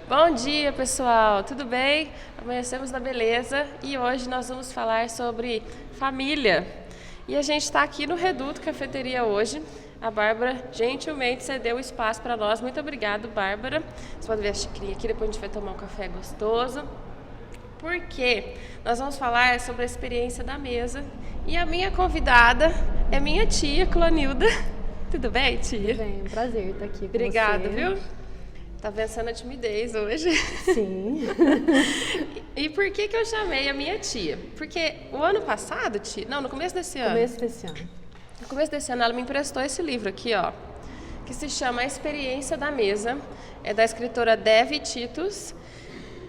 Bom dia, pessoal! Tudo bem? Amanhecemos na beleza e hoje nós vamos falar sobre família. E a gente está aqui no Reduto Cafeteria hoje. A Bárbara gentilmente cedeu o espaço para nós. Muito obrigada, Bárbara. Você pode ver a xicrinha aqui, depois a gente vai tomar um café gostoso. Porque nós vamos falar sobre a experiência da mesa. E a minha convidada é minha tia, Clonilda. Tudo bem, tia? Tudo bem, um prazer estar aqui com Obrigada, você. Viu? Tá vencendo a timidez hoje. Sim. E por que eu chamei a minha tia? Porque o ano passado, tia... Não, no começo desse ano. No começo desse ano, ela me emprestou esse livro aqui, ó. Que se chama A Experiência da Mesa. É da escritora Devi Titus.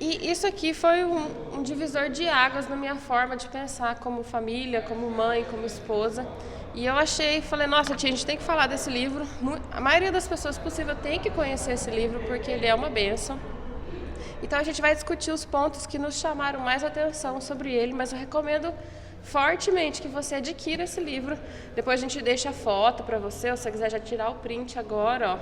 E isso aqui foi um divisor de águas na minha forma de pensar como família, como mãe, como esposa. E eu falei, nossa tia, a gente tem que falar desse livro. A maioria das pessoas possível tem que conhecer esse livro, porque ele é uma bênção. Então a gente vai discutir os pontos que nos chamaram mais atenção sobre ele, mas eu recomendo fortemente que você adquira esse livro. Depois a gente deixa a foto para você, ou se você quiser já tirar o print agora, ó.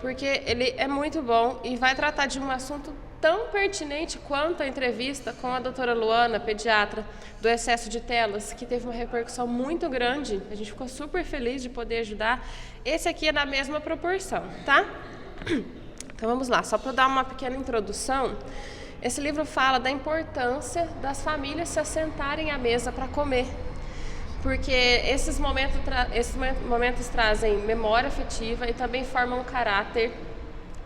Porque ele é muito bom e vai tratar de um assunto tão pertinente quanto a entrevista com a doutora Luana, pediatra, do excesso de telas, que teve uma repercussão muito grande. A gente ficou super feliz de poder ajudar. Esse aqui é na mesma proporção, tá? Então vamos lá, só para dar uma pequena introdução. Esse livro fala da importância das famílias se assentarem à mesa para comer. Porque esses momentos trazem memória afetiva e também formam caráter.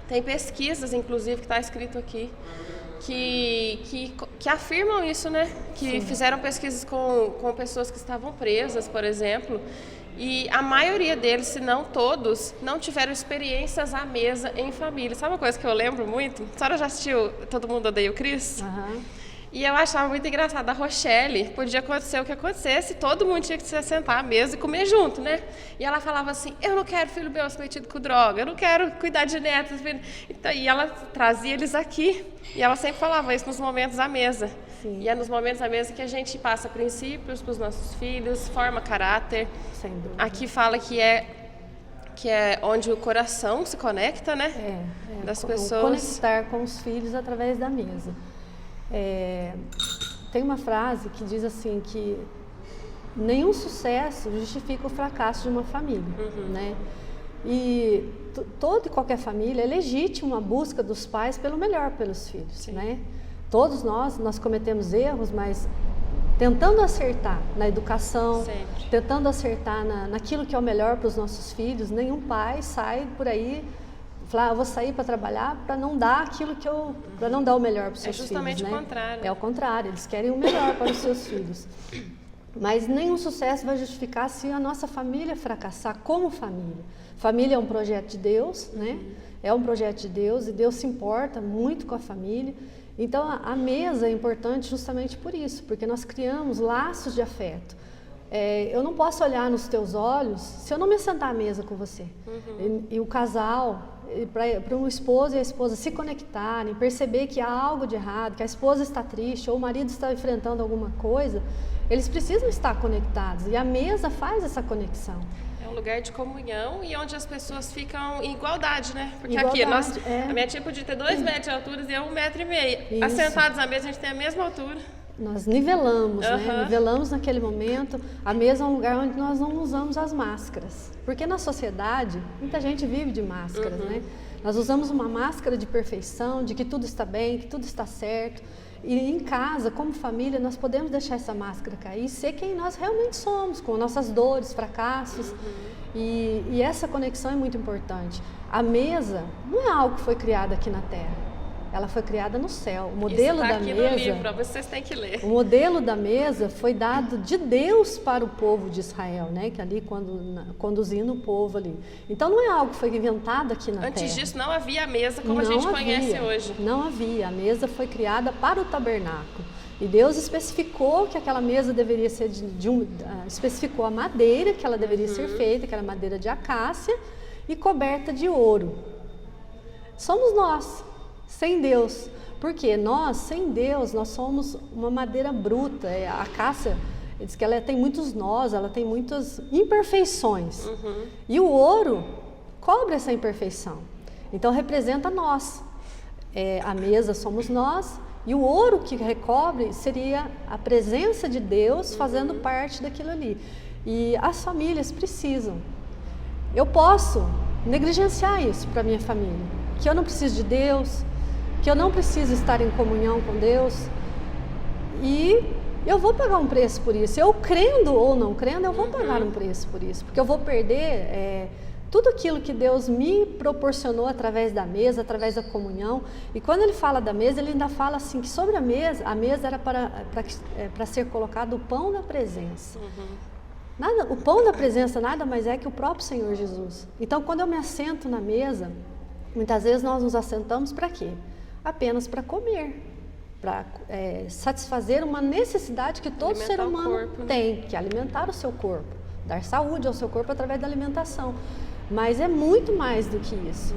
Tem pesquisas, inclusive, que está escrito aqui, que afirmam isso, né? Que Sim. Fizeram pesquisas com pessoas que estavam presas, por exemplo, e a maioria deles, se não todos, não tiveram experiências à mesa em família. Sabe uma coisa que eu lembro muito? A senhora já assistiu Todo Mundo Odeia o Chris? E eu achava muito engraçado, a Rochelle, podia acontecer o que acontecesse, todo mundo tinha que se sentar à mesa e comer junto, né? E ela falava assim, eu não quero filho meu metido com droga, eu não quero cuidar de netos. Então, e ela trazia eles aqui, e ela sempre falava isso nos momentos à mesa. Sim. E é nos momentos à mesa que a gente passa princípios para os nossos filhos, forma caráter. Sem dúvida. Aqui fala que é onde o coração se conecta, né? Das pessoas. Conectar com os filhos através da mesa. Tem uma frase que diz assim que nenhum sucesso justifica o fracasso de uma família, né? E toda e qualquer família é legítima a busca dos pais pelo melhor pelos filhos, Sim. né? Todos nós cometemos erros, mas tentando acertar na educação, Sempre. Tentando acertar naquilo que é o melhor para os nossos filhos, nenhum pai sai por aí falar, eu vou sair para trabalhar para não dar aquilo para não dar o melhor para os seus filhos. É justamente o contrário. É o contrário, eles querem o melhor para os seus filhos. Mas nenhum sucesso vai justificar se a nossa família fracassar como família. Família é um projeto de Deus, né? É um projeto de Deus e Deus se importa muito com a família. Então a mesa é importante justamente por isso, porque nós criamos laços de afeto. Eu não posso olhar nos teus olhos se eu não me sentar à mesa com você. E o casal, para um esposo e a esposa se conectarem, perceber que há algo de errado, que a esposa está triste ou o marido está enfrentando alguma coisa, eles precisam estar conectados e a mesa faz essa conexão. É um lugar de comunhão e onde as pessoas ficam em igualdade, né? Porque igualdade, aqui, a minha tia podia ter 2 metros de altura e eu 1,5 m. Assentados à mesa, a gente tem a mesma altura. Nós nivelamos, né? Nivelamos naquele momento. A mesa é um lugar onde nós não usamos as máscaras. Porque na sociedade, muita gente vive de máscaras, né? Nós usamos uma máscara de perfeição, de que tudo está bem, que tudo está certo. E em casa, como família, nós podemos deixar essa máscara cair e ser quem nós realmente somos, com nossas dores, fracassos. E essa conexão é muito importante. A mesa não é algo que foi criado aqui na Terra. Ela foi criada no céu. O modelo da mesa. No livro, vocês têm que ler. O modelo da mesa foi dado de Deus para o povo de Israel, né? Que ali conduzindo o povo ali. Então não é algo que foi inventado aqui na Terra. Antes disso não havia a mesa como a gente conhece hoje. Não havia. A mesa foi criada para o tabernáculo. E Deus especificou que aquela mesa deveria ser especificou a madeira que ela deveria ser feita, que era madeira de acácia e coberta de ouro. Somos nós. Sem Deus, porque nós, sem Deus, nós somos uma madeira bruta. A acácia, diz que ela tem muitos nós, ela tem muitas imperfeições. E o ouro cobre essa imperfeição. Então representa nós. a mesa somos nós, e o ouro que recobre seria a presença de Deus fazendo parte daquilo ali. E as famílias precisam. Eu posso negligenciar isso para minha família, que eu não preciso de Deus, que eu não preciso estar em comunhão com Deus, e eu vou pagar um preço por isso. Eu crendo ou não crendo, eu vou pagar um preço por isso, porque eu vou perder tudo aquilo que Deus me proporcionou através da mesa, através da comunhão. E quando ele fala da mesa, ele ainda fala assim, que sobre a mesa era para ser colocado o pão da presença. O pão da presença nada mais é que o próprio Senhor Jesus. Então, quando eu me assento na mesa, muitas vezes nós nos assentamos para quê? Apenas para comer, para satisfazer uma necessidade que todo ser humano tem, que é alimentar o seu corpo, dar saúde ao seu corpo através da alimentação. Mas é muito mais do que isso.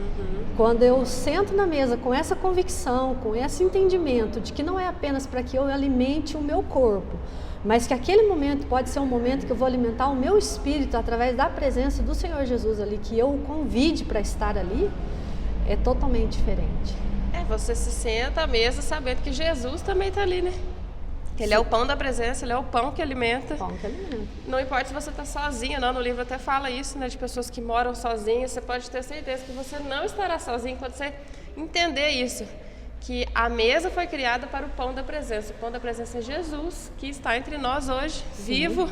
Quando eu sento na mesa com essa convicção, com esse entendimento de que não é apenas para que eu alimente o meu corpo, mas que aquele momento pode ser um momento que eu vou alimentar o meu espírito através da presença do Senhor Jesus ali, que eu o convide para estar ali, é totalmente diferente. Você se senta à mesa sabendo que Jesus também está ali, né? Que Ele é o pão da presença, Ele é o pão que alimenta. Pão que alimenta. Não importa se você está sozinho, não. No livro até fala isso, né? De pessoas que moram sozinhas. Você pode ter certeza que você não estará sozinho quando você entender isso. Que a mesa foi criada para o pão da presença. O pão da presença é Jesus, que está entre nós hoje, vivo.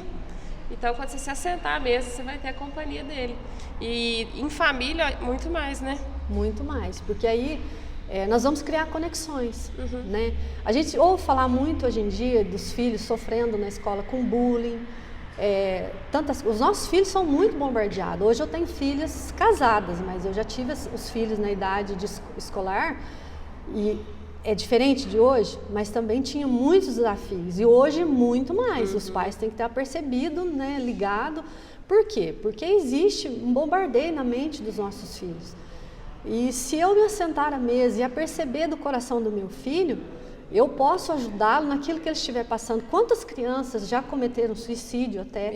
Então, quando você se assentar à mesa, você vai ter a companhia dele. E em família, muito mais, né? Muito mais, porque aí nós vamos criar conexões, né? A gente ouve falar muito hoje em dia dos filhos sofrendo na escola com bullying. Os nossos filhos são muito bombardeados. Hoje eu tenho filhas casadas, mas eu já tive os filhos na idade escolar, e é diferente de hoje, mas também tinha muitos desafios, e hoje muito mais. Os pais têm que estar percebido, né, ligado. Por quê? Porque existe um bombardeio na mente dos nossos filhos. E se eu me assentar à mesa e a perceber do coração do meu filho, eu posso ajudá-lo naquilo que ele estiver passando. Quantas crianças já cometeram suicídio até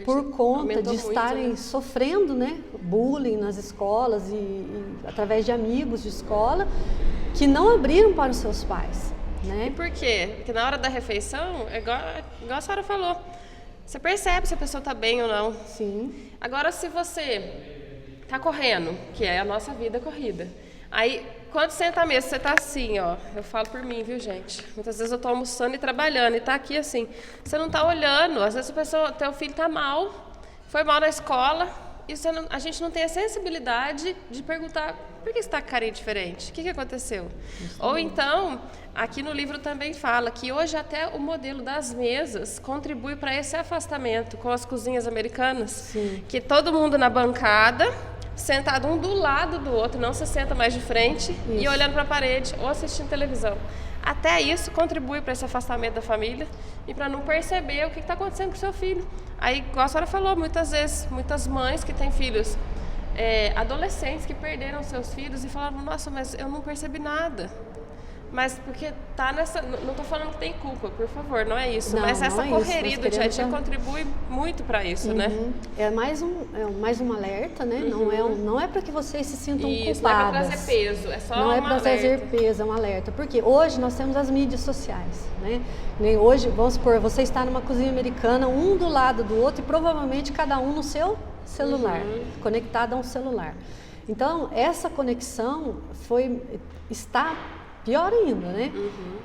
por conta de estarem sofrendo, né, bullying nas escolas e através de amigos de escola que não abriram para os seus pais, né? E por quê? Porque na hora da refeição, igual a senhora falou, você percebe se a pessoa está bem ou não. Sim. Agora, se você tá correndo, que é a nossa vida corrida. Aí, quando senta à mesa, você tá assim, ó. Eu falo por mim, viu, gente? Muitas vezes eu tô almoçando e trabalhando e tá aqui assim. Você não tá olhando. Às vezes teu filho tá mal, foi mal na escola, e a gente não tem a sensibilidade de perguntar: por que você tá com carinha diferente? O que aconteceu? Ou então, aqui no livro também fala que hoje até o modelo das mesas contribui para esse afastamento com as cozinhas americanas. Sim. Que todo mundo na bancada, sentado um do lado do outro, não se senta mais de frente e olhando para a parede ou assistindo televisão. Até isso contribui para esse afastamento da família e para não perceber o que está acontecendo com o seu filho. Aí, igual a senhora falou, muitas vezes, muitas mães que têm filhos adolescentes que perderam seus filhos e falaram: nossa, mas eu não percebi nada. Mas porque tá nessa... Não estou falando que tem culpa, por favor, não é isso. Mas essa correria do dia a dia contribui muito para isso, né? É mais um alerta, né? Não é para que vocês se sintam culpadas. Não é para trazer peso, é só um alerta. Não é para trazer peso, é um alerta. Porque hoje nós temos as mídias sociais, né? Hoje, vamos supor, você está numa cozinha americana, um do lado do outro, e provavelmente cada um no seu celular, conectado a um celular. Então, essa conexão está pior ainda, né?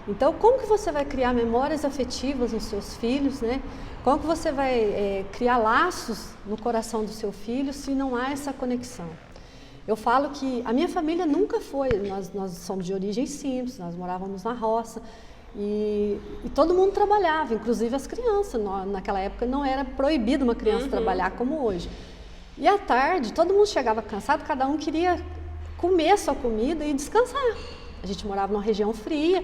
Então, como que você vai criar memórias afetivas nos seus filhos, né? Como que você vai criar laços no coração do seu filho se não há essa conexão? Eu falo que a minha família nunca foi, nós somos de origem simples, nós morávamos na roça e todo mundo trabalhava, inclusive as crianças. Naquela época não era proibido uma criança trabalhar como hoje. E à tarde, todo mundo chegava cansado, cada um queria comer a sua comida e descansar. A gente morava numa região fria,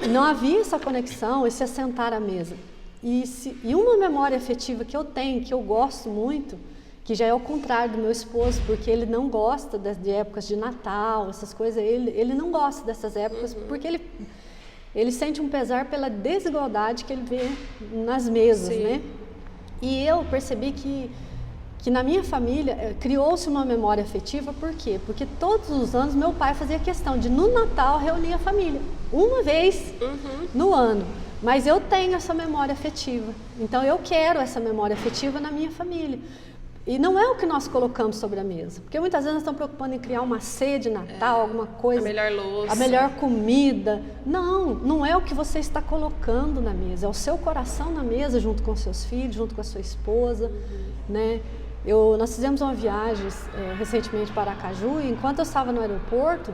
não havia essa conexão, esse assentar à mesa. E uma memória afetiva que eu tenho, que eu gosto muito, que já é o contrário do meu esposo, porque ele não gosta de épocas de Natal, essas coisas, ele não gosta dessas épocas, porque ele sente um pesar pela desigualdade que ele vê nas mesas, né? E eu percebi que que na minha família criou-se uma memória afetiva. Por quê? Porque todos os anos meu pai fazia questão de no Natal reunir a família, uma vez no ano. Mas eu tenho essa memória afetiva, então eu quero essa memória afetiva na minha família. E não é o que nós colocamos sobre a mesa, porque muitas vezes nós estamos preocupando em criar uma ceia de Natal, alguma coisa. A melhor louça. A melhor comida. Não é o que você está colocando na mesa, é o seu coração na mesa, junto com seus filhos, junto com a sua esposa, né? Nós fizemos uma viagem recentemente para Aracaju, e enquanto eu estava no aeroporto,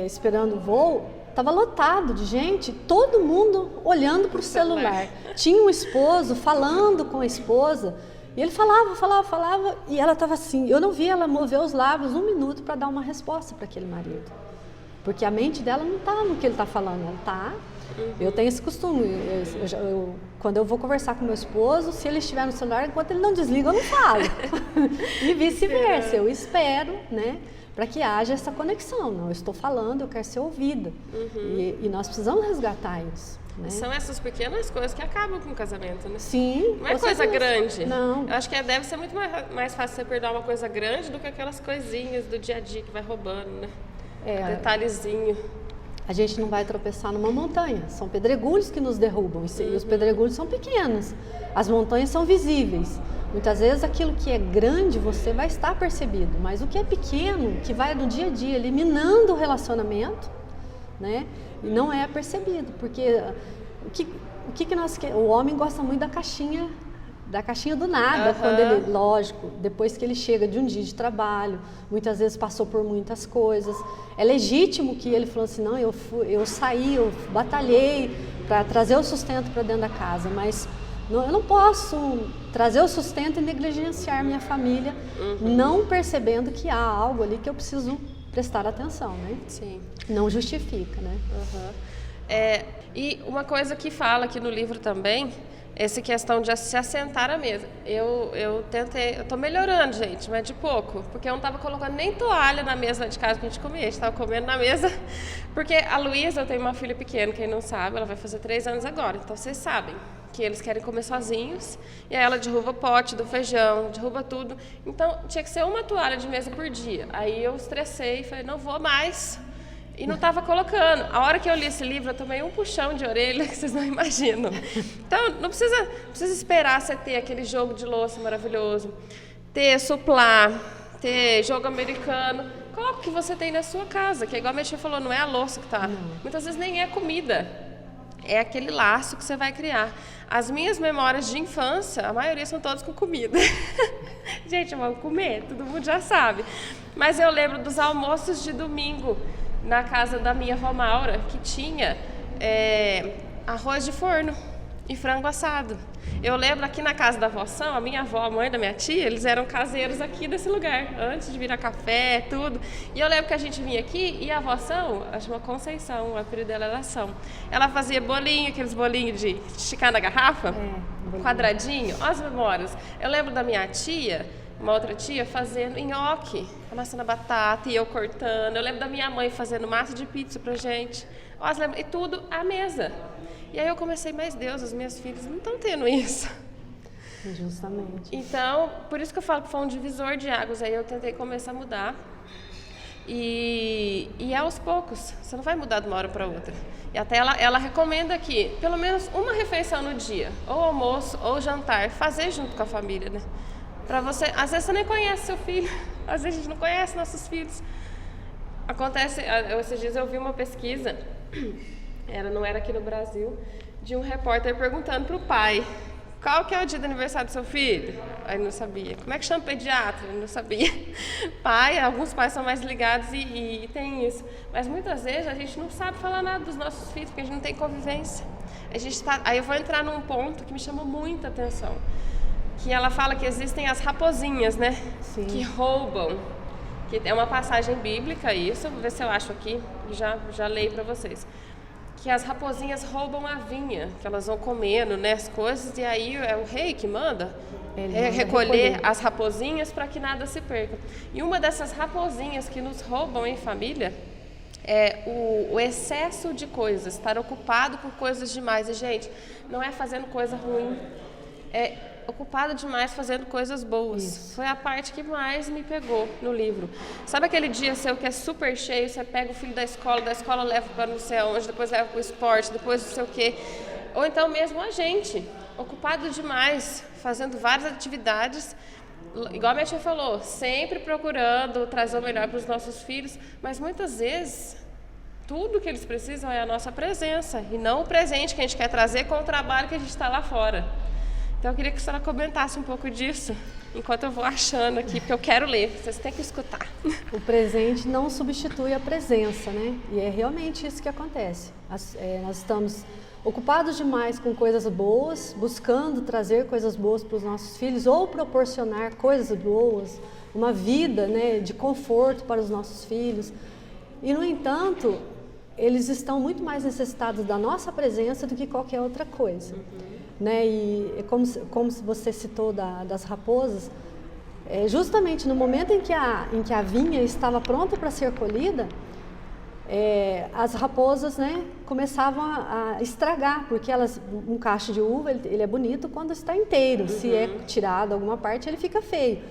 esperando o voo, estava lotado de gente, todo mundo olhando para o celular. Tinha um esposo falando com a esposa, e ele falava, e ela estava assim, eu não vi ela mover os lábios 1 minuto para dar uma resposta para aquele marido. Porque a mente dela não está no que ele está falando, ela está... Eu tenho esse costume, quando eu vou conversar com meu esposo, se ele estiver no celular, enquanto ele não desliga, eu não falo. E vice-versa, eu espero, né, para que haja essa conexão. Não, eu estou falando, eu quero ser ouvida. E nós precisamos resgatar isso. Né? São essas pequenas coisas que acabam com o casamento, né? Sim. Não é coisa grande. Não. Eu acho que deve ser muito mais fácil você perdoar uma coisa grande do que aquelas coisinhas do dia a dia que vai roubando, né? Detalhezinho. A gente não vai tropeçar numa montanha, são pedregulhos que nos derrubam, e os pedregulhos são pequenos, as montanhas são visíveis. Muitas vezes aquilo que é grande você vai estar percebido, mas o que é pequeno, que vai no dia a dia eliminando o relacionamento, né, e não é percebido, porque o homem gosta muito da caixinha do nada, quando ele, lógico, depois que ele chega de um dia de trabalho, muitas vezes passou por muitas coisas, é legítimo que ele falou assim, não, eu saí, eu batalhei para trazer o sustento para dentro da casa, mas eu não posso trazer o sustento e negligenciar minha família, não percebendo que há algo ali que eu preciso prestar atenção, né? Sim. Não justifica, né? E uma coisa que fala aqui no livro também, essa questão de se assentar à mesa. Eu tô melhorando, gente, mas de pouco, porque eu não estava colocando nem toalha na mesa de casa que a gente comia, a gente estava comendo na mesa, porque a Luísa, eu tenho uma filha pequena, quem não sabe, ela vai fazer 3 anos agora, então vocês sabem que eles querem comer sozinhos, e aí ela derruba o pote do feijão, derruba tudo, então tinha que ser uma toalha de mesa por dia. Aí eu estressei e falei, não vou mais. E não estava colocando. A hora que eu li esse livro, eu tomei um puxão de orelha que vocês não imaginam. Então, não precisa esperar você ter aquele jogo de louça maravilhoso, ter suplá, ter jogo americano. Coloca o que você tem na sua casa, que é igual a minha tia falou, não é a louça que está. Muitas vezes nem é comida. É aquele laço que você vai criar. As minhas memórias de infância, a maioria são todas com comida. Gente, vamos comer, todo mundo já sabe. Mas eu lembro dos almoços de domingo, na casa da minha avó Maura, que tinha arroz de forno e frango assado. Eu lembro aqui na casa da avó São, a minha avó, a mãe da minha tia, eles eram caseiros aqui desse lugar, antes de virar café, tudo. E eu lembro que a gente vinha aqui e a avó São, acho uma Conceição, o apelido dela era São, ela fazia bolinho, aqueles bolinhos de esticar na garrafa, quadradinho, olha as memórias. Eu lembro da minha tia, uma outra tia, fazendo nhoque, amassando a batata e eu cortando. Eu lembro da minha mãe fazendo massa de pizza pra gente. E tudo à mesa. E aí eu comecei, mas Deus, os meus filhos não estão tendo isso. Justamente. Então, por isso que eu falo que foi um divisor de águas. Aí eu tentei começar a mudar. E aos poucos, você não vai mudar de uma hora para outra. E até ela recomenda que pelo menos uma refeição no dia, ou almoço, ou jantar, fazer junto com a família, né? Para você, às vezes você nem conhece seu filho, às vezes a gente não conhece nossos filhos. Acontece, esses dias eu vi uma pesquisa, não era aqui no Brasil, de um repórter perguntando para o pai, qual que é o dia do aniversário do seu filho? Aí ele não sabia. Como é que chama o pediatra? Ele não sabia. Alguns pais são mais ligados e tem isso. Mas muitas vezes a gente não sabe falar nada dos nossos filhos, porque a gente não tem convivência. Aí eu vou entrar num ponto que me chamou muita atenção. Que ela fala que existem as raposinhas, né? Sim. Que roubam. Que é uma passagem bíblica isso, vou ver se eu acho aqui, já leio para vocês. Que as raposinhas roubam a vinha, que elas vão comendo, né, as coisas, e aí é o rei que manda recolher as raposinhas para que nada se perca. E uma dessas raposinhas que nos roubam em família é o excesso de coisas, estar ocupado por coisas demais. E, gente, não é fazendo coisa ruim, ocupado demais fazendo coisas boas. Isso. Foi a parte que mais me pegou no livro. Sabe aquele dia seu que é super cheio, você pega o filho da escola leva para não sei aonde, depois leva para o esporte, depois não sei o quê. Ou então mesmo a gente, ocupado demais, fazendo várias atividades, igual a minha tia falou, sempre procurando trazer o melhor para os nossos filhos, mas muitas vezes tudo que eles precisam é a nossa presença e não o presente que a gente quer trazer com o trabalho que a gente está lá fora. Então eu queria que a senhora comentasse um pouco disso, enquanto eu vou achando aqui, porque eu quero ler, vocês têm que escutar. O presente não substitui a presença, né? E é realmente isso que acontece. Nós estamos ocupados demais com coisas boas, buscando trazer coisas boas para os nossos filhos ou proporcionar coisas boas, uma vida, né, de conforto para os nossos filhos. E, no entanto, eles estão muito mais necessitados da nossa presença do que qualquer outra coisa. Né? E como você citou das raposas, justamente no momento em que a vinha estava pronta para ser colhida, as raposas, né, começavam a estragar, porque um cacho de uva ele é bonito quando está inteiro, se é tirado alguma parte ele fica feio.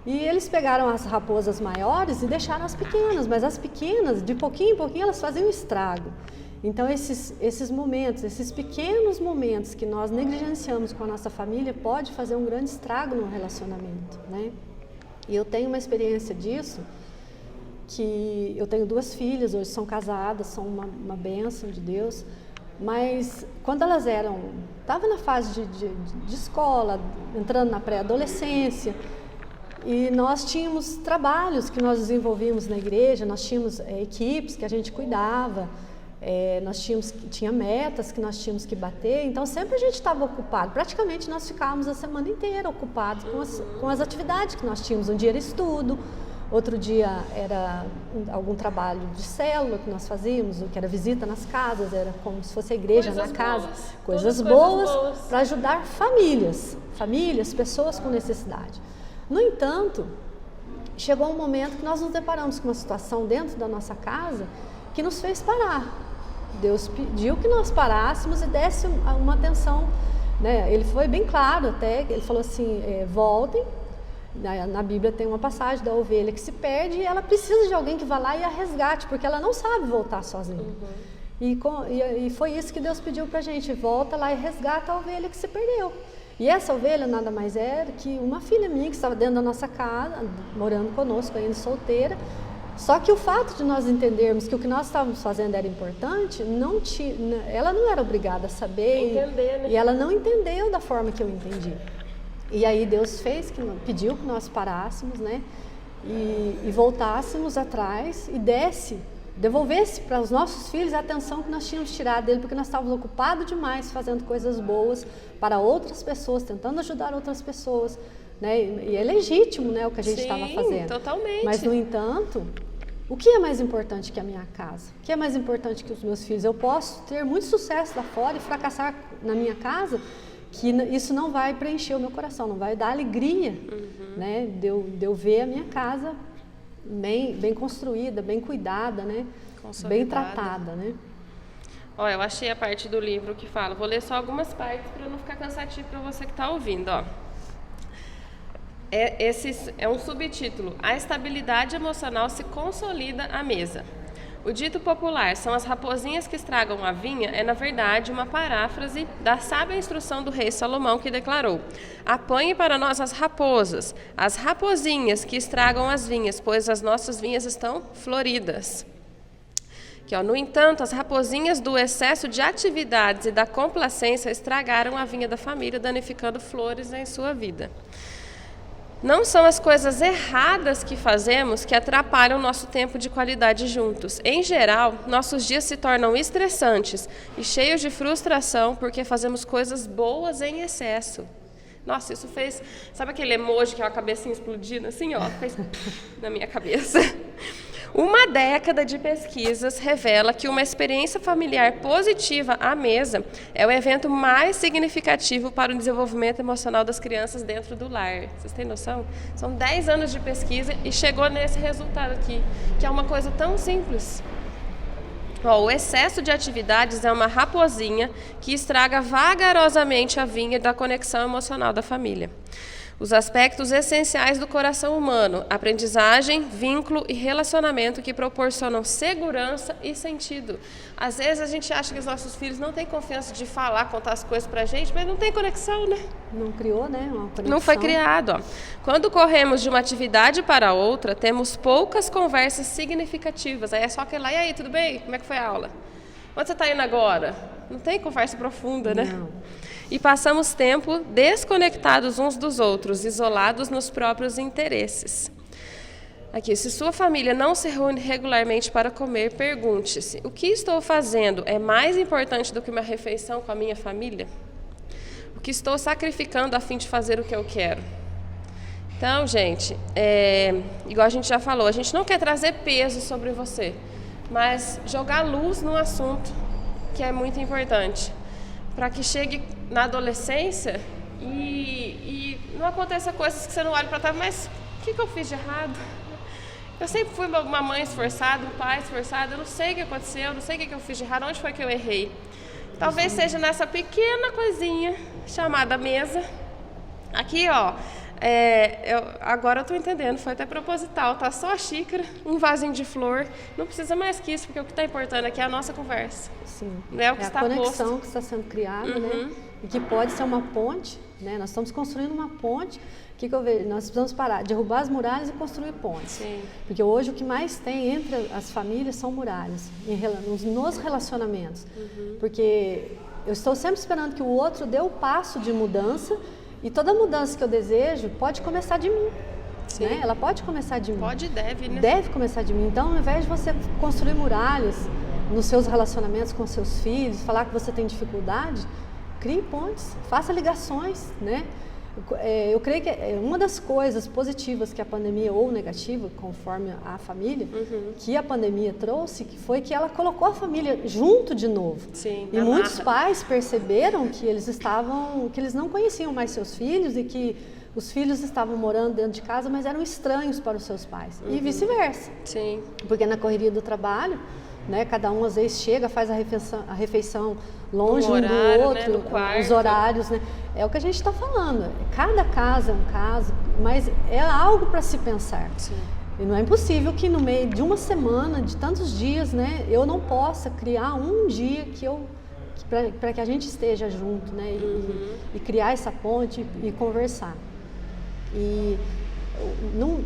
E eles pegaram as raposas maiores e deixaram as pequenas, mas as pequenas, de pouquinho em pouquinho, elas faziam estrago. Então esses momentos, esses pequenos momentos que nós negligenciamos com a nossa família pode fazer um grande estrago no relacionamento, né? E eu tenho uma experiência disso, que eu tenho 2 filhas, hoje são casadas, são uma bênção de Deus, mas quando elas estavam na fase de escola, entrando na pré-adolescência, e nós tínhamos trabalhos que nós desenvolvíamos na igreja, nós tínhamos equipes que a gente cuidava, nós tinha metas que nós tínhamos que bater, então sempre a gente estava ocupado, praticamente nós ficávamos a semana inteira ocupados com as atividades que nós tínhamos. Um dia era estudo, outro dia era algum trabalho de célula que nós fazíamos, que era visita nas casas, era como se fosse a igreja na casa, coisas boas para ajudar famílias, pessoas com necessidade. No entanto, chegou um momento que nós nos deparamos com uma situação dentro da nossa casa que nos fez parar. Deus pediu que nós parássemos e desse uma atenção, né? Ele foi bem claro até, ele falou assim, voltem. Na Bíblia tem uma passagem da ovelha que se perde e ela precisa de alguém que vá lá e a resgate, porque ela não sabe voltar sozinha. E foi isso que Deus pediu pra gente, volta lá e resgata a ovelha que se perdeu. E essa ovelha nada mais era que uma filha minha que estava dentro da nossa casa, morando conosco ainda solteira. Só que o fato de nós entendermos que o que nós estávamos fazendo era importante, ela não era obrigada a saber, entender, né? E ela não entendeu da forma que eu entendi. E aí Deus pediu que nós parássemos, né, e voltássemos atrás e devolvesse para os nossos filhos a atenção que nós tínhamos tirado dele, porque nós estávamos ocupados demais fazendo coisas boas para outras pessoas, tentando ajudar outras pessoas, né? E é legítimo, né, o que a gente estava fazendo. Totalmente. Mas, no entanto, o que é mais importante que a minha casa? O que é mais importante que os meus filhos? Eu posso ter muito sucesso lá fora e fracassar na minha casa, que isso não vai preencher o meu coração, não vai dar alegria, né, de eu ver a minha casa bem construída, bem cuidada, né, bem tratada, né. Ó, eu achei a parte do livro que fala, vou ler só algumas partes para não ficar cansativo para você que está ouvindo, ó. Esse é um subtítulo, a estabilidade emocional se consolida à mesa. O dito popular, são as raposinhas que estragam a vinha, é na verdade uma paráfrase da sábia instrução do rei Salomão, que declarou: apanhe para nós as raposinhas que estragam as vinhas, pois as nossas vinhas estão floridas. Aqui, ó, no entanto, as raposinhas do excesso de atividades e da complacência estragaram a vinha da família, danificando flores em sua vida. Não são as coisas erradas que fazemos que atrapalham nosso tempo de qualidade juntos. Em geral, nossos dias se tornam estressantes e cheios de frustração porque fazemos coisas boas em excesso. Nossa, isso fez... Sabe aquele emoji que é a cabecinha explodindo assim, ó? Fez na minha cabeça. Uma década de pesquisas revela que uma experiência familiar positiva à mesa é o evento mais significativo para o desenvolvimento emocional das crianças dentro do lar. Vocês têm noção? São 10 anos de pesquisa e chegou nesse resultado aqui, que é uma coisa tão simples. O excesso de atividades é uma raposinha que estraga vagarosamente a vinha da conexão emocional da família. Os aspectos essenciais do coração humano, aprendizagem, vínculo e relacionamento que proporcionam segurança e sentido. Às vezes a gente acha que os nossos filhos não têm confiança de falar, contar as coisas pra gente, mas não tem conexão, né? Não criou, né? Uma conexão. Não foi criado, ó. Quando corremos de uma atividade para outra, temos poucas conversas significativas. Aí é só aquele lá, e aí, tudo bem? Como é que foi a aula? Onde você está indo agora? Não tem conversa profunda, né? Não. E passamos tempo desconectados uns dos outros, isolados nos próprios interesses. Aqui, se sua família não se reúne regularmente para comer, pergunte-se: o que estou fazendo é mais importante do que uma refeição com a minha família? O que estou sacrificando a fim de fazer o que eu quero? Então, gente, igual a gente já falou, a gente não quer trazer peso sobre você, mas jogar luz num assunto que é muito importante, para que chegue na adolescência e não aconteça coisas que você não olha para trás, mas o que eu fiz de errado? Eu sempre fui uma mãe esforçada, um pai esforçado, eu não sei o que aconteceu, eu não sei o que eu fiz de errado, onde foi que eu errei. Talvez seja nessa pequena coisinha chamada mesa. Aqui, ó, agora eu tô entendendo, foi até proposital, tá só a xícara, um vasinho de flor, não precisa mais que isso, porque o que está importando aqui é a nossa conversa. Sim. Não é o que está posto. A conexão que está sendo criada, né? E que pode ser uma ponte, né? Nós estamos construindo uma ponte. O que eu vejo? Nós precisamos parar, derrubar as muralhas e construir pontes. Sim. Porque hoje o que mais tem entre as famílias são muralhas, nos relacionamentos. Porque eu estou sempre esperando que o outro dê o passo de mudança, e toda mudança que eu desejo pode começar de mim. Né? Ela pode começar de mim. Pode e deve, né? Deve começar de mim. Então, ao invés de você construir muralhas nos seus relacionamentos com seus filhos, falar que você tem dificuldade, crie pontes, faça ligações, né? Eu creio que uma das coisas positivas que a pandemia, ou negativa, conforme a família, que a pandemia trouxe, que foi que ela colocou a família junto de novo. Sim, e muitos pais perceberam que eles não conheciam mais seus filhos e que os filhos estavam morando dentro de casa, mas eram estranhos para os seus pais. E vice-versa. Sim. Porque na correria do trabalho, né, cada um às vezes chega, faz a refeição longe um do outro, né, no quarto. Os horários, né? É o que a gente está falando. Cada caso é um caso, mas é algo para se pensar. Sim. E não é impossível que no meio de uma semana, de tantos dias, né, eu não possa criar um dia para que a gente esteja junto, né, e criar essa ponte e conversar. E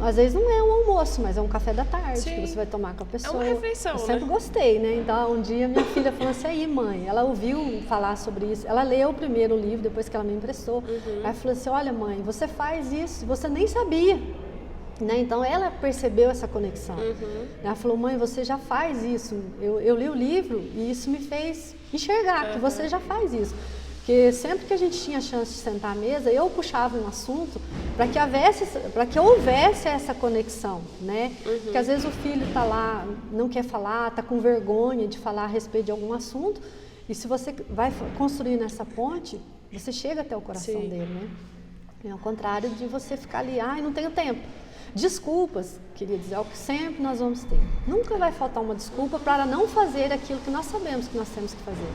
às vezes não é um almoço, mas é um café da tarde. Sim. Que você vai tomar com a pessoa. É uma refeição, eu sempre gostei, né? Então, um dia minha filha falou assim: aí, mãe, ela ouviu falar sobre isso, ela leu o primeiro livro, depois que ela me emprestou. Aí ela falou assim: olha, mãe, você faz isso, você nem sabia. Né? Então, ela percebeu essa conexão. Ela falou: mãe, você já faz isso. Eu li o livro e isso me fez enxergar que você já faz isso. Porque sempre que a gente tinha chance de sentar à mesa, eu puxava um assunto para que houvesse essa conexão, né? Porque às vezes o filho está lá, não quer falar, está com vergonha de falar a respeito de algum assunto, e se você vai construindo essa ponte, você chega até o coração dele, né? É ao contrário de você ficar ali, não tenho tempo. Desculpas, queridos, é o que sempre nós vamos ter. Nunca vai faltar uma desculpa para não fazer aquilo que nós sabemos que nós temos que fazer.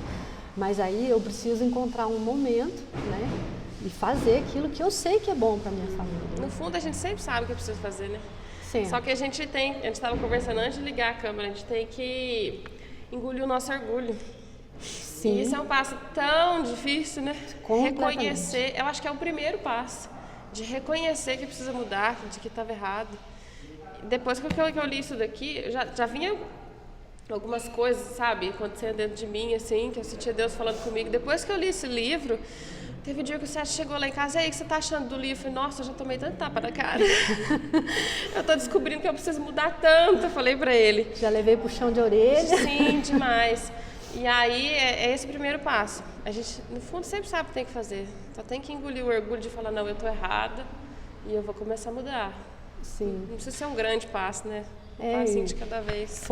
Mas aí eu preciso encontrar um momento, né, e fazer aquilo que eu sei que é bom para minha família. No fundo, a gente sempre sabe o que precisa fazer, né? Sim. Só que a gente estava conversando antes de ligar a câmera, a gente tem que engolir o nosso orgulho. Sim. E isso é um passo tão difícil, né? Reconhecer, eu acho que é o primeiro passo, de reconhecer que precisa mudar, de que estava errado. Depois que eu li isso daqui, eu já vinha algumas coisas, sabe, acontecendo dentro de mim, assim, que eu sentia Deus falando comigo. Depois que eu li esse livro, teve um dia que o Sérgio chegou lá em casa: e aí, o que você tá achando do livro? Eu falei: nossa, eu já tomei tanto tapa na cara. Eu tô descobrindo que eu preciso mudar tanto, eu falei pra ele. Já levei puxão de orelha. Sim, demais. E aí, é esse o primeiro passo. A gente, no fundo, sempre sabe o que tem que fazer. Só tem que engolir o orgulho de falar: não, eu tô errada e eu vou começar a mudar. Sim. Não precisa ser um grande passo, né? Um passinho de cada vez.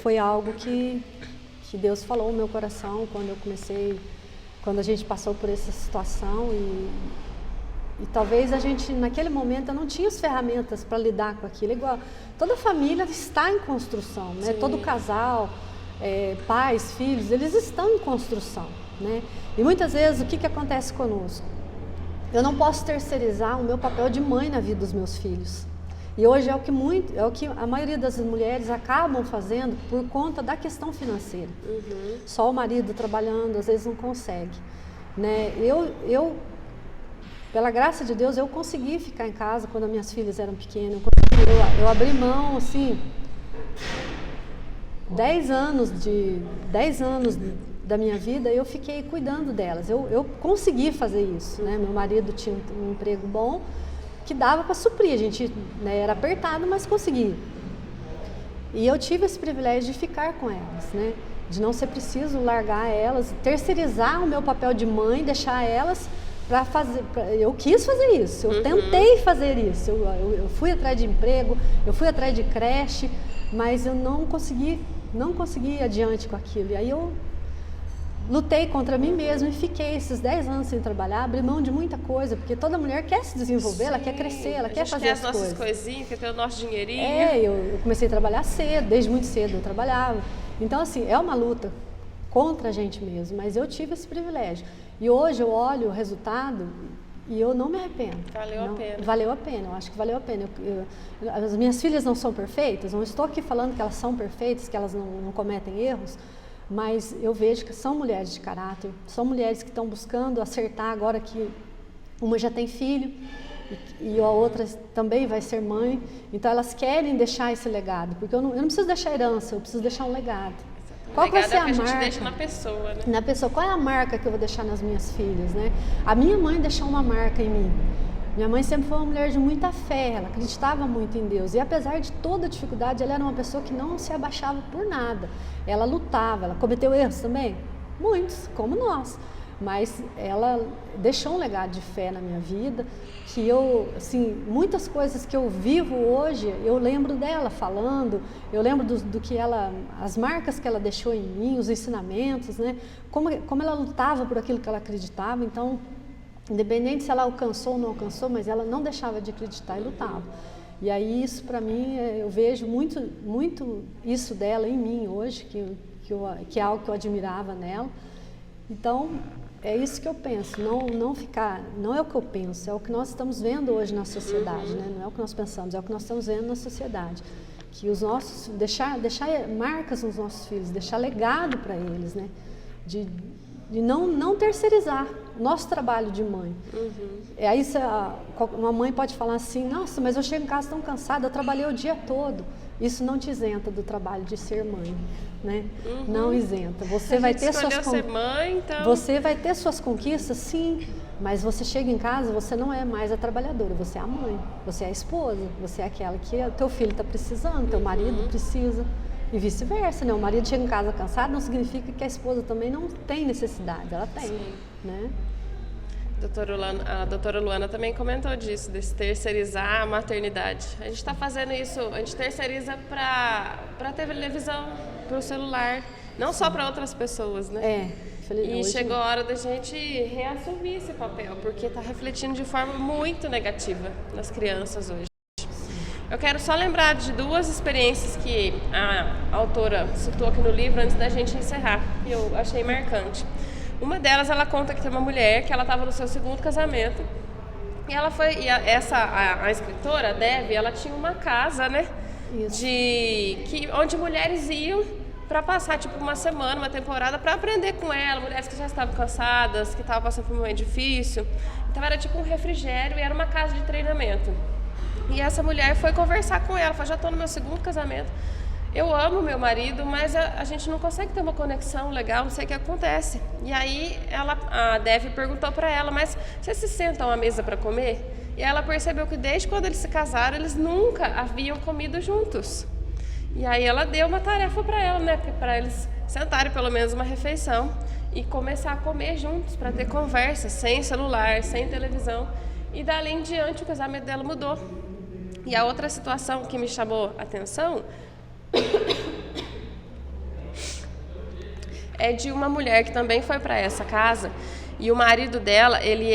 Foi algo que Deus falou no meu coração quando a gente passou por essa situação e talvez a gente, naquele momento, não tinha as ferramentas para lidar com aquilo. Igual, toda família está em construção, né? Todo casal pais, filhos, eles estão em construção, né? E muitas vezes o que acontece conosco? Eu não posso terceirizar o meu papel de mãe na vida dos meus filhos. E hoje é o que a maioria das mulheres acabam fazendo por conta da questão financeira. Só o marido trabalhando, às vezes não consegue, né? Pela graça de Deus, eu consegui ficar em casa quando as minhas filhas eram pequenas. Eu abri mão, assim, 10 anos da minha vida, eu fiquei cuidando delas. Eu consegui fazer isso, né? Meu marido tinha um emprego bom que dava para suprir. A gente, né, era apertado, mas conseguia. E eu tive esse privilégio de ficar com elas, né? De não ser preciso largar elas, terceirizar o meu papel de mãe, deixar elas para fazer. Eu quis fazer isso, eu tentei fazer isso. Eu fui atrás de emprego, eu fui atrás de creche, mas eu não consegui ir adiante com aquilo. E aí eu lutei contra mim mesma e fiquei esses 10 anos sem trabalhar, abri mão de muita coisa, porque toda mulher quer se desenvolver, ela quer crescer, ela quer fazer as coisas. As nossas coisinhas, quer ter o nosso dinheirinho. Eu comecei a trabalhar cedo, desde muito cedo eu trabalhava. Então, assim, é uma luta contra a gente mesmo, mas eu tive esse privilégio. E hoje eu olho o resultado e eu não me arrependo. Valeu a pena. Valeu a pena, eu acho que valeu a pena. As minhas filhas não são perfeitas, não estou aqui falando que elas são perfeitas, que elas não cometem erros, mas eu vejo que são mulheres de caráter, são mulheres que estão buscando acertar agora que uma já tem filho e a outra também vai ser mãe, então elas querem deixar esse legado, porque eu não preciso deixar herança, eu preciso deixar um legado. Qual vai ser a marca? A gente deixa na pessoa, né? Na pessoa. Qual é a marca que eu vou deixar nas minhas filhas, né? A minha mãe deixou uma marca em mim. Minha mãe sempre foi uma mulher de muita fé, ela acreditava muito em Deus. E apesar de toda a dificuldade, ela era uma pessoa que não se abaixava por nada. Ela lutava, ela cometeu erros também? Muitos, como nós. Mas ela deixou um legado de fé na minha vida, que eu, assim, muitas coisas que eu vivo hoje, eu lembro dela falando, eu lembro do que ela, as marcas que ela deixou em mim, os ensinamentos, né? Como ela lutava por aquilo que ela acreditava. Então, independente se ela alcançou ou não alcançou, mas ela não deixava de acreditar e lutava. E aí isso para mim, eu vejo muito isso dela em mim hoje, que é algo que eu admirava nela. Então, é isso que eu penso, não é o que eu penso, é o que nós estamos vendo hoje na sociedade, né? Não é o que nós pensamos, é o que nós estamos vendo na sociedade. Que os nossos, deixar marcas nos nossos filhos, deixar legado para eles, né? De não terceirizar o nosso trabalho de mãe. Aí uma mãe pode falar assim, nossa, mas eu chego em casa tão cansada, eu trabalhei o dia todo. Isso não te isenta do trabalho de ser mãe, né? Não isenta. Você vai ter ser mãe, então... Você vai ter suas conquistas, sim, mas você chega em casa, você não é mais a trabalhadora, você é a mãe, você é a esposa, você é aquela que o teu filho está precisando, teu marido precisa. E vice-versa, né? O marido chega em casa cansado, não significa que a esposa também não tem necessidade, ela tem, né? A doutora Luana também comentou disso, desse terceirizar a maternidade. A gente está fazendo isso, a gente terceiriza para a televisão, para o celular, não só para outras pessoas, né? E chegou a hora da gente reassumir esse papel, porque está refletindo de forma muito negativa nas crianças hoje. Eu quero só lembrar de 2 experiências que a autora citou aqui no livro antes da gente encerrar, que eu achei marcante. Uma delas, ela conta que tem uma mulher que ela estava no seu 2º casamento e ela foi, a escritora, a Dev, ela tinha uma casa, né, onde mulheres iam para passar tipo uma semana, uma temporada, para aprender com ela, mulheres que já estavam cansadas, que estavam passando por um momento difícil. Então era tipo um refrigério e era uma casa de treinamento. E essa mulher foi conversar com ela, falou, já estou no meu 2º casamento, eu amo meu marido, mas a gente não consegue ter uma conexão legal, não sei o que acontece. E aí a Dev perguntou para ela, mas vocês se sentam à mesa para comer? E ela percebeu que desde quando eles se casaram, eles nunca haviam comido juntos. E aí ela deu uma tarefa para ela, né, para eles sentarem pelo menos uma refeição e começar a comer juntos, para ter conversa, sem celular, sem televisão. E dali em diante o casamento dela mudou. E a outra situação que me chamou a atenção é de uma mulher que também foi para essa casa e o marido dela, ele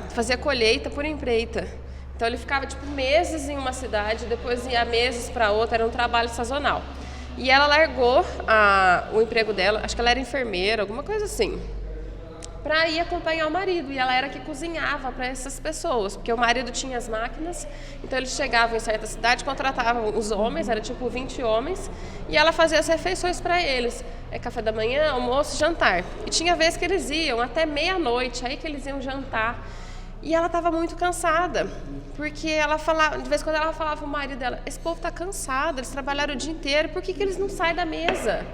fazia colheita por empreita. Então ele ficava tipo meses em uma cidade, depois ia meses para outra, era um trabalho sazonal. E ela largou o emprego dela, acho que ela era enfermeira, alguma coisa assim, para ir acompanhar o marido. E ela era que cozinhava para essas pessoas, porque o marido tinha as máquinas, então eles chegavam em certa cidade, contratavam os homens, era tipo 20 homens, e ela fazia as refeições para eles. Café da manhã, almoço, jantar. E tinha vezes que eles iam até meia-noite, aí que eles iam jantar. E ela estava muito cansada, porque ela falava, de vez em quando ela falava para o marido dela, esse povo está cansado, eles trabalharam o dia inteiro, por que eles não saem da mesa?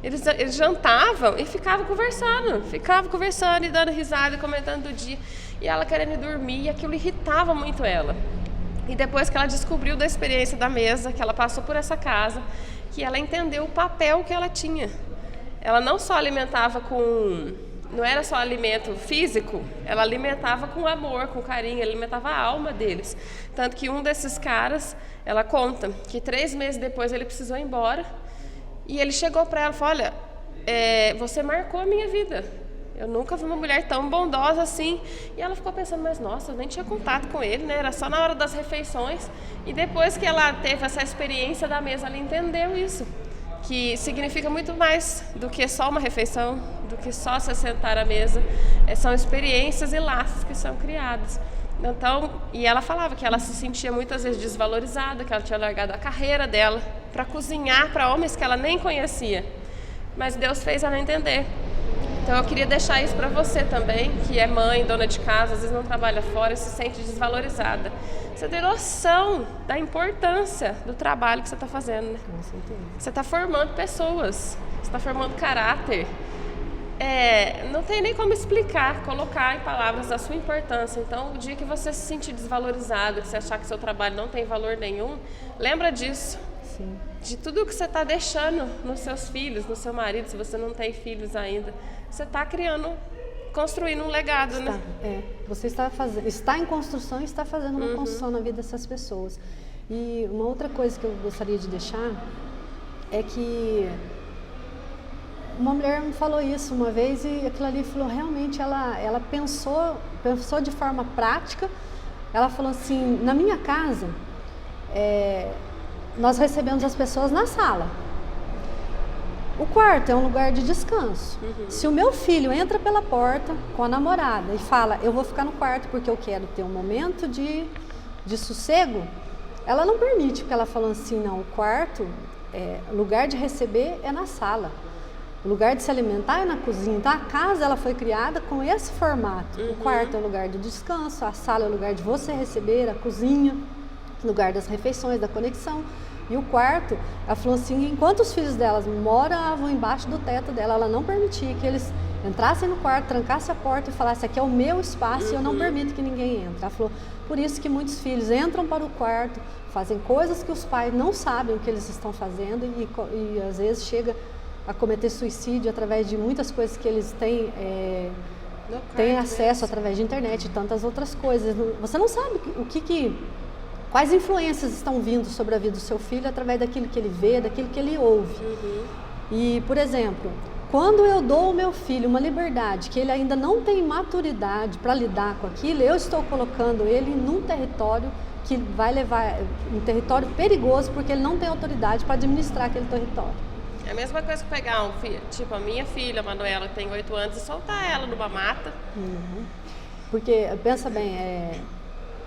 Eles jantavam e ficavam conversando e dando risada e comentando do dia. E ela querendo dormir, e aquilo irritava muito ela. E depois que ela descobriu da experiência da mesa, que ela passou por essa casa, que ela entendeu o papel que ela tinha. Ela não só alimentava não era só alimento físico, ela alimentava com amor, com carinho, alimentava a alma deles. Tanto que um desses caras, ela conta que 3 meses depois ele precisou ir embora, e ele chegou para ela e falou, olha, você marcou a minha vida, eu nunca vi uma mulher tão bondosa assim. E ela ficou pensando, mas nossa, eu nem tinha contato com ele, né? Era só na hora das refeições. E depois que ela teve essa experiência da mesa, ela entendeu isso, que significa muito mais do que só uma refeição, do que só se sentar à mesa. São experiências e laços que são criados. Então, e ela falava que ela se sentia muitas vezes desvalorizada, que ela tinha largado a carreira dela para cozinhar para homens que ela nem conhecia. Mas Deus fez ela entender. Então eu queria deixar isso para você também, que é mãe, dona de casa, às vezes não trabalha fora e se sente desvalorizada. Você tem noção da importância do trabalho que você está fazendo, né? Com certeza. Você está formando pessoas, você está formando caráter. Não tem nem como explicar, colocar em palavras a sua importância. Então, o dia que você se sentir desvalorizado, que você achar que seu trabalho não tem valor nenhum, lembra disso. Sim. De tudo que você está deixando nos seus filhos, no seu marido, se você não tem filhos ainda. Você está construindo um legado, né? Você está em construção e está fazendo uma construção na vida dessas pessoas. E uma outra coisa que eu gostaria de deixar é que uma mulher me falou isso uma vez e aquilo ali falou, realmente ela pensou de forma prática. Ela falou assim, na minha casa, nós recebemos as pessoas na sala. O quarto é um lugar de descanso. Se o meu filho entra pela porta com a namorada e fala, eu vou ficar no quarto porque eu quero ter um momento de sossego, ela não permite, porque ela falou assim, não, o quarto, lugar de receber é na sala. O lugar de se alimentar é na cozinha. Então a casa ela foi criada com esse formato. O quarto é o lugar de descanso, a sala é o lugar de você receber, a cozinha, o lugar das refeições, da conexão. E o quarto, ela falou assim, enquanto os filhos delas moravam embaixo do teto dela, ela não permitia que eles entrassem no quarto, trancassem a porta e falassem, aqui é o meu espaço e eu não permito que ninguém entre. Ela falou, por isso que muitos filhos entram para o quarto, fazem coisas que os pais não sabem o que eles estão fazendo e às vezes chega a cometer suicídio através de muitas coisas que eles têm acesso através de internet e tantas outras coisas. Você não sabe quais influências estão vindo sobre a vida do seu filho através daquilo que ele vê, daquilo que ele ouve. E, por exemplo, quando eu dou ao meu filho uma liberdade que ele ainda não tem maturidade para lidar com aquilo, eu estou colocando ele num território que vai levar um território perigoso, porque ele não tem autoridade para administrar aquele território. É a mesma coisa que pegar um filho, tipo a minha filha, a Manuela, que tem 8 anos, e soltar ela numa mata. Porque, pensa bem,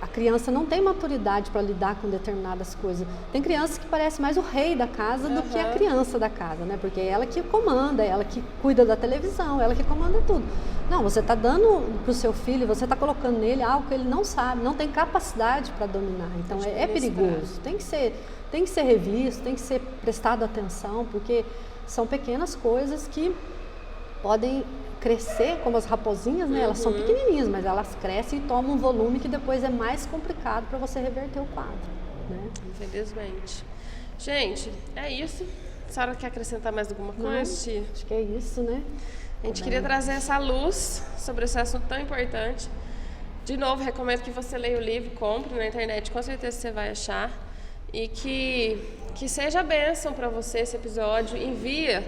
a criança não tem maturidade para lidar com determinadas coisas. Tem crianças que parecem mais o rei da casa do que a criança da casa, né? Porque é ela que comanda, é ela que cuida da televisão, é ela que comanda tudo. Não, você está dando para o seu filho, você está colocando nele algo que ele não sabe, não tem capacidade para dominar. Então é perigoso. Tem que ser revisto, tem que ser prestado atenção, porque são pequenas coisas que podem crescer, como as raposinhas, né? Elas são pequenininhas, mas elas crescem e tomam um volume que depois é mais complicado para você reverter o quadro, né? Infelizmente. Gente, é isso. A senhora quer acrescentar mais alguma coisa, tia? Acho que é isso, né? A gente queria trazer essa luz sobre esse assunto tão importante. De novo, recomendo que você leia o livro, compre na internet, com certeza você vai achar. E que seja bênção para você esse episódio. Envia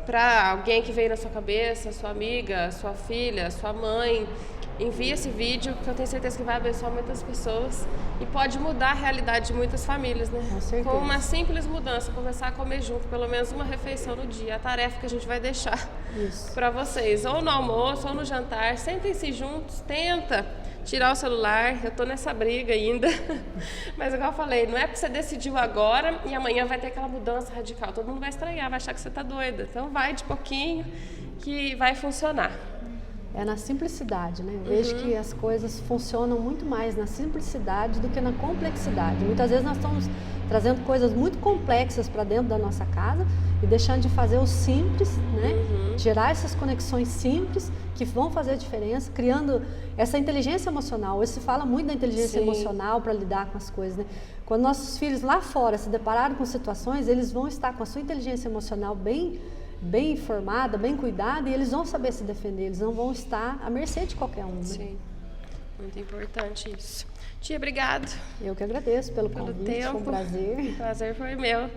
para alguém que veio na sua cabeça, sua amiga, sua filha, sua mãe, envie esse vídeo, que eu tenho certeza que vai abençoar muitas pessoas e pode mudar a realidade de muitas famílias, né? Com certeza. Com uma simples mudança, começar a comer junto, pelo menos uma refeição no dia, a tarefa que a gente vai deixar para vocês, ou no almoço, ou no jantar, sentem-se juntos, tenta tirar o celular, eu tô nessa briga ainda, mas igual eu falei, não é porque você decidiu agora e amanhã vai ter aquela mudança radical, todo mundo vai estranhar, vai achar que você tá doida, então vai de pouquinho que vai funcionar. É na simplicidade, né? Eu vejo que as coisas funcionam muito mais na simplicidade do que na complexidade. Muitas vezes nós estamos trazendo coisas muito complexas para dentro da nossa casa e deixando de fazer o simples, né? Gerar essas conexões simples que vão fazer a diferença, criando essa inteligência emocional. Hoje se fala muito da inteligência emocional para lidar com as coisas, né? Quando nossos filhos lá fora se depararem com situações, eles vão estar com a sua inteligência emocional bem informada, bem cuidada, e eles vão saber se defender, eles não vão estar à mercê de qualquer um. Né? Sim, muito importante isso. Tia, obrigado. Eu que agradeço pelo convite, tempo. foi um prazer. O prazer foi meu.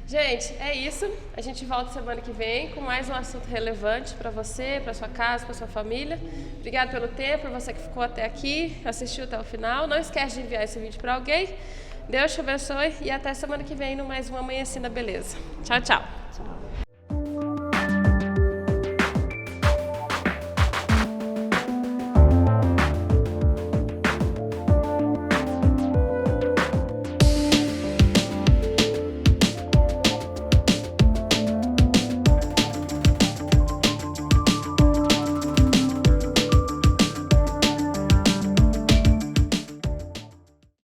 Gente, é isso. A gente volta semana que vem com mais um assunto relevante para você, para sua casa, para sua família. Obrigado pelo tempo, por você que ficou até aqui, assistiu até o final. Não esquece de enviar esse vídeo para alguém. Deus te abençoe e até semana que vem no mais um Amanhecendo a Beleza. Tchau, tchau.